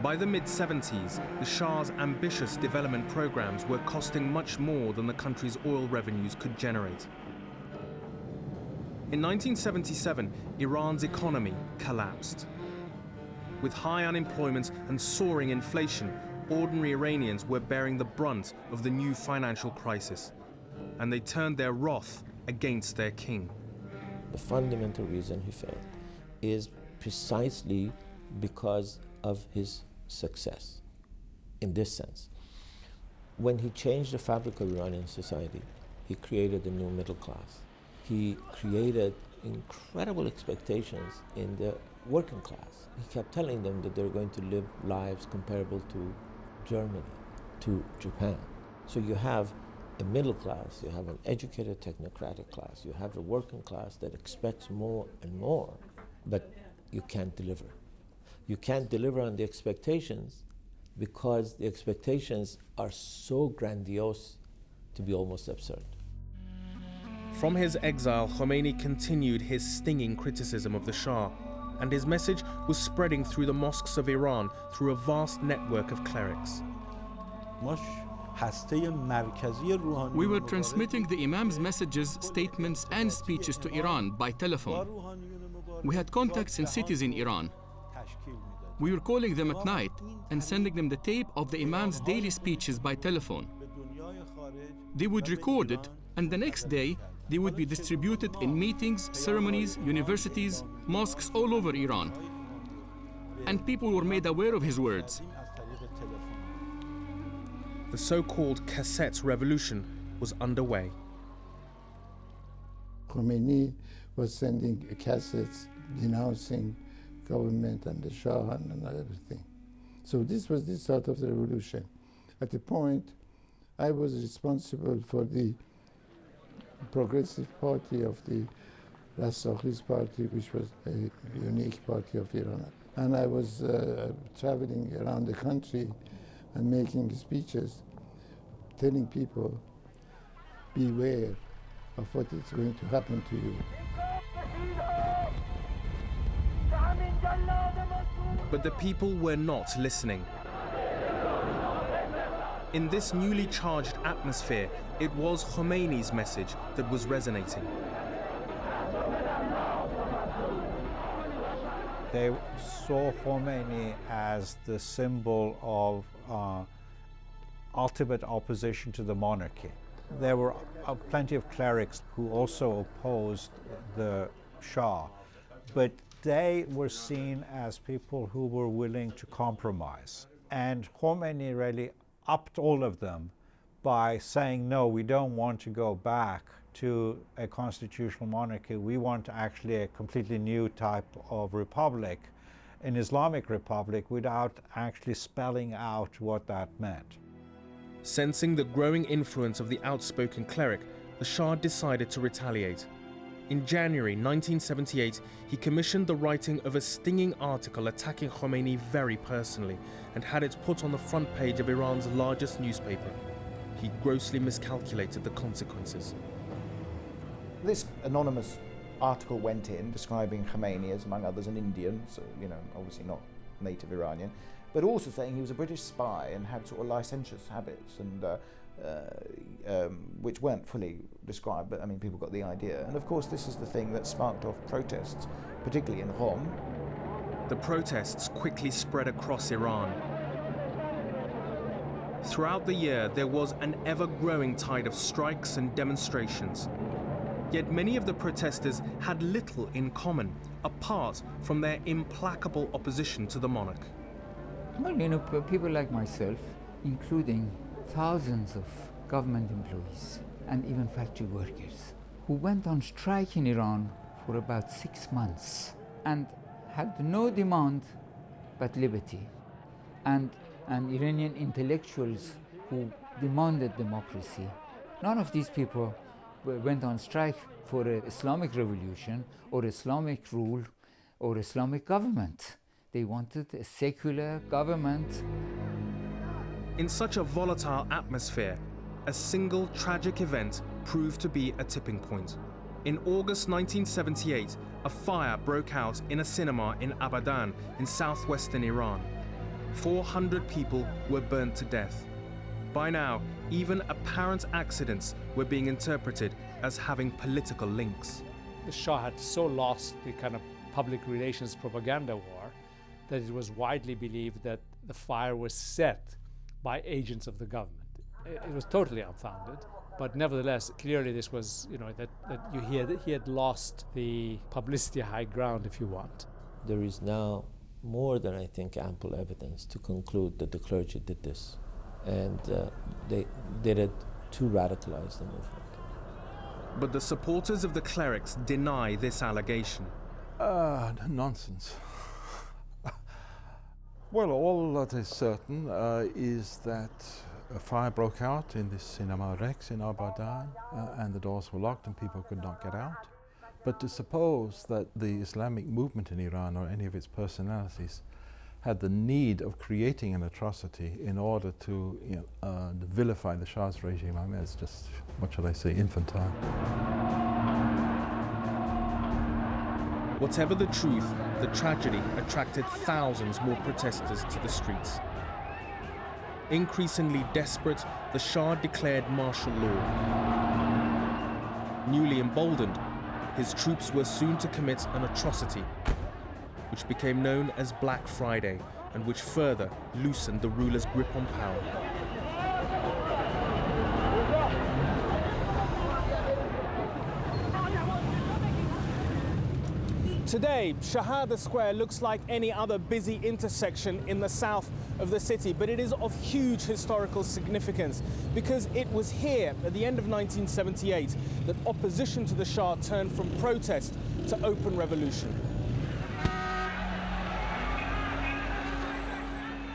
By the mid-70s, the Shah's ambitious development programs were costing much more than the country's oil revenues could generate. In 1977, Iran's economy collapsed. With high unemployment and soaring inflation, ordinary Iranians were bearing the brunt of the new financial crisis, and they turned their wrath against their king. The fundamental reason he failed is precisely because of his success, in this sense. When he changed the fabric of Iranian society, he created a new middle class. He created incredible expectations in the working class. He kept telling them that they're going to live lives comparable to Germany, to Japan. So you have a middle class, you have an educated technocratic class, you have a working class that expects more and more, but you can't deliver. You can't deliver on the expectations because the expectations are so grandiose to be almost absurd. From his exile, Khomeini continued his stinging criticism of the Shah, and his message was spreading through the mosques of Iran through a vast network of clerics. We were transmitting the Imam's messages, statements, and speeches to Iran by telephone. We had contacts in cities in Iran. We were calling them at night and sending them the tape of the Imam's daily speeches by telephone. They would record it, and the next day, they would be distributed in meetings, ceremonies, universities, mosques all over Iran. And people were made aware of his words. The so-called cassette revolution was underway. Khomeini was sending cassettes denouncing government and the Shah and everything. So this was the start of the revolution. At the point, I was responsible for the Progressive Party of the Rastakhi's party, which was a unique party of Iran. And I was traveling around the country and making speeches, telling people, beware of what is going to happen to you. But the people were not listening. In this newly charged atmosphere, it was Khomeini's message that was resonating. They saw Khomeini as the symbol of ultimate opposition to the monarchy. There were plenty of clerics who also opposed the Shah, but they were seen as people who were willing to compromise. And Khomeini really upped all of them by saying, no, we don't want to go back to a constitutional monarchy. We want actually a completely new type of republic, an Islamic republic, without actually spelling out what that meant. Sensing the growing influence of the outspoken cleric, the Shah decided to retaliate. In January 1978, he commissioned the writing of a stinging article attacking Khomeini very personally and had it put on the front page of Iran's largest newspaper. He grossly miscalculated the consequences. This anonymous article went in describing Khomeini as, among others, an Indian, so, you know, obviously not native Iranian, but also saying he was a British spy and had sort of licentious habits, and which weren't fully described, but I mean, people got the idea. And of course, this is the thing that sparked off protests, particularly in Qom. The protests quickly spread across Iran. Throughout the year, there was an ever-growing tide of strikes and demonstrations. Yet many of the protesters had little in common, apart from their implacable opposition to the monarch. Well, you know, people like myself, including thousands of government employees and even factory workers, who went on strike in Iran for about 6 months and had no demand but liberty, and Iranian intellectuals who demanded democracy. None of these people went on strike for an Islamic revolution or Islamic rule or Islamic government. They wanted a secular government. In such a volatile atmosphere, a single tragic event proved to be a tipping point. In August 1978, a fire broke out in a cinema in Abadan in southwestern Iran. 400 people were burnt to death. By now, even apparent accidents were being interpreted as having political links. The Shah had so lost the kind of public relations propaganda war that it was widely believed that the fire was set by agents of the government. It was totally unfounded, but nevertheless, clearly this was, he had lost the publicity high ground, if you want. There is now more than, I think, ample evidence to conclude that the clergy did this. And they did it to radicalize the movement. But the supporters of the clerics deny this allegation. Nonsense. Well, all that is certain is that a fire broke out in this Cinema Rex in Abadan, and the doors were locked and people could not get out. But to suppose that the Islamic movement in Iran or any of its personalities had the need of creating an atrocity in order to vilify the Shah's regime, I mean, it's just, what shall I say, infantile. Whatever the truth, the tragedy attracted thousands more protesters to the streets. Increasingly desperate, the Shah declared martial law. Newly emboldened, his troops were soon to commit an atrocity, which became known as Black Friday, and which further loosened the ruler's grip on power. Today, Shahada Square looks like any other busy intersection in the south of the city, but it is of huge historical significance because it was here at the end of 1978 that opposition to the Shah turned from protest to open revolution.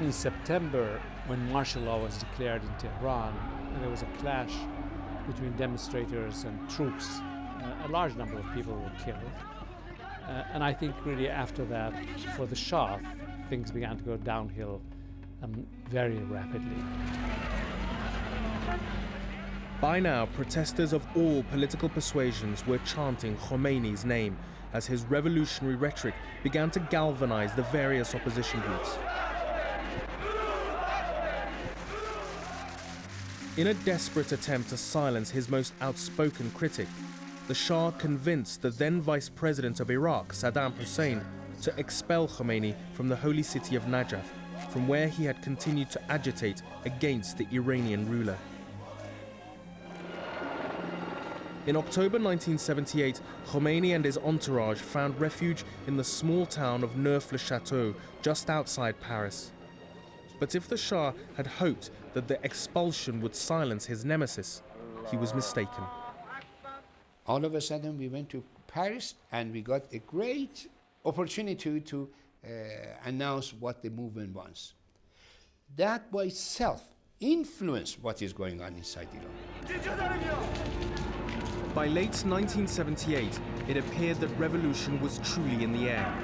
In September, when martial law was declared in Tehran, and there was a clash between demonstrators and troops, a large number of people were killed. And I think really after that, for the Shah, things began to go downhill very rapidly. By now, protesters of all political persuasions were chanting Khomeini's name as his revolutionary rhetoric began to galvanize the various opposition groups. In a desperate attempt to silence his most outspoken critic, the Shah convinced the then Vice President of Iraq, Saddam Hussein, to expel Khomeini from the holy city of Najaf, from where he had continued to agitate against the Iranian ruler. In October 1978, Khomeini and his entourage found refuge in the small town of Neuf-le-Château, just outside Paris. But if the Shah had hoped that the expulsion would silence his nemesis, he was mistaken. All of a sudden we went to Paris and we got a great opportunity to announce what the movement wants. That by itself influenced what is going on inside Iran. By late 1978, it appeared that revolution was truly in the air.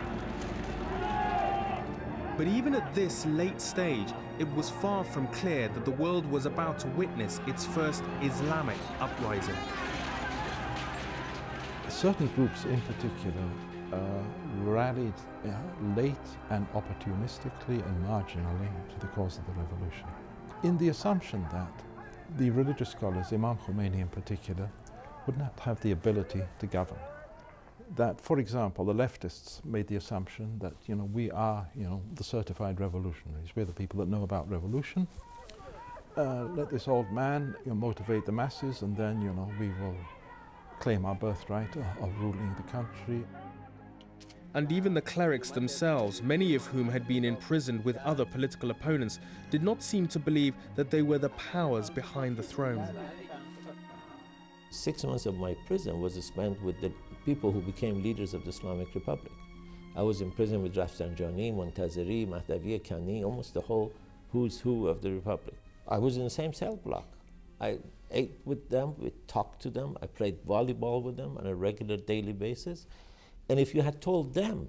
But even at this late stage, it was far from clear that the world was about to witness its first Islamic uprising. Certain groups in particular rallied late and opportunistically and marginally to the cause of the revolution, in the assumption that the religious scholars, Imam Khomeini in particular, would not have the ability to govern. That, for example, the leftists made the assumption that, we are, the certified revolutionaries. We're the people that know about revolution. Let this old man motivate the masses, and then, we will claim our birthright of ruling the country. And even the clerics themselves, many of whom had been imprisoned with other political opponents, did not seem to believe that they were the powers behind the throne. 6 months of my prison was spent with the people who became leaders of the Islamic Republic. I was in prison with Rafsanjani, Montazeri, Mahdavi Kani, almost the whole who's who of the Republic. I was in the same cell block. I ate with them, we talked to them, I played volleyball with them on a regular daily basis. And if you had told them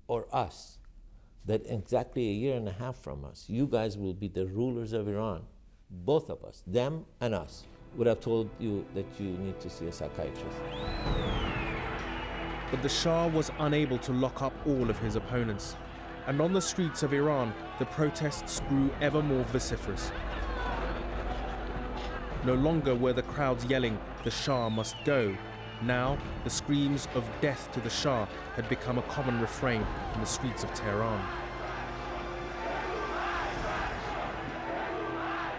or us that exactly a year and a half from us, you guys will be the rulers of Iran, both of us, them and us, would have told you that you need to see a psychiatrist. But the Shah was unable to lock up all of his opponents. and on the streets of Iran, the protests grew ever more vociferous. No longer were the crowds yelling, "The Shah must go." Now, the screams of "death to the Shah" had become a common refrain in the streets of Tehran.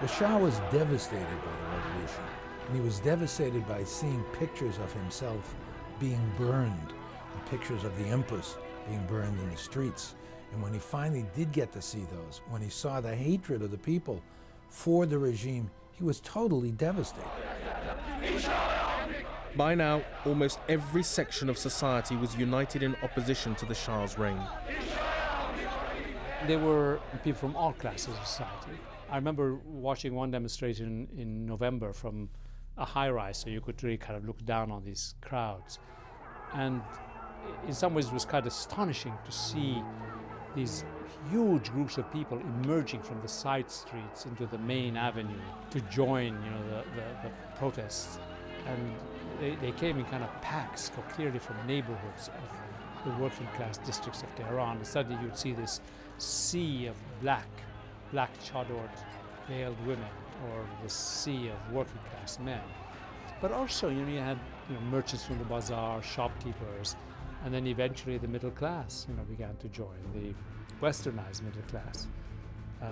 The Shah was devastated by the revolution, and he was devastated by seeing pictures of himself being burned, and pictures of the Empress being burned in the streets. And when he finally did get to see those, when he saw the hatred of the people for the regime, he was totally devastated. By now, almost every section of society was united in opposition to the Shah's reign. There were people from all classes of society. I remember watching one demonstration in November from a high-rise, so you could really kind of look down on these crowds. And in some ways it was kind of astonishing to see these huge groups of people emerging from the side streets into the main avenue to join, the protests. And they came in kind of packs, clearly from neighborhoods of the working class districts of Tehran. And suddenly you'd see this sea of black chaddored veiled women, or the sea of working class men. But also, you had merchants from the bazaar, shopkeepers, and then eventually the middle class, began to join. The westernized middle class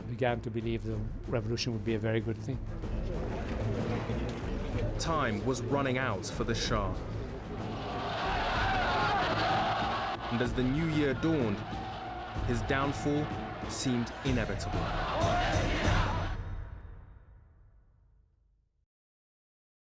began to believe the revolution would be a very good thing. Time was running out for the Shah. And as the new year dawned, his downfall seemed inevitable.